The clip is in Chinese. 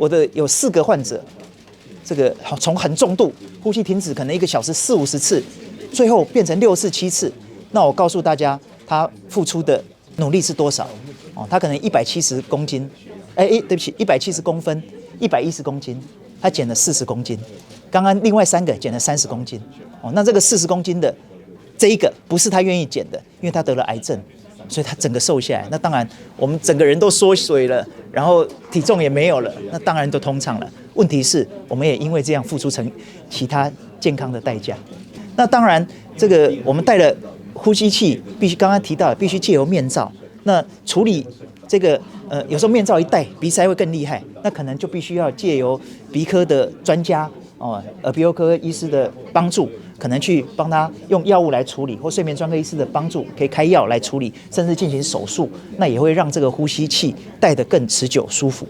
我的有4个患者，这个从很重度呼吸停止，可能1个小时40-50次，最后变成6次、7次。那我告诉大家，他付出的努力是多少？哦，他可能170公斤，对不起，170公分，110公斤，他减了40公斤。刚刚另外3个减了30公斤。哦，那这个40公斤的这一个不是他愿意减的，因为他得了癌症。所以他整个瘦下来，那当然我们整个人都缩水了，然后体重也没有了，那当然都通畅了。问题是，我们也因为这样付出成其他健康的代价。那当然，这个我们戴了呼吸器，必须刚刚提到，必须借由面罩。那处理这个有时候面罩一戴，鼻塞会更厉害，那可能就必须要借由鼻科的专家耳鼻喉科医师的帮助。可能去帮他用药物来处理，或睡眠专科医师的帮助，可以开药来处理，甚至进行手术，那也会让这个呼吸器戴得更持久舒服。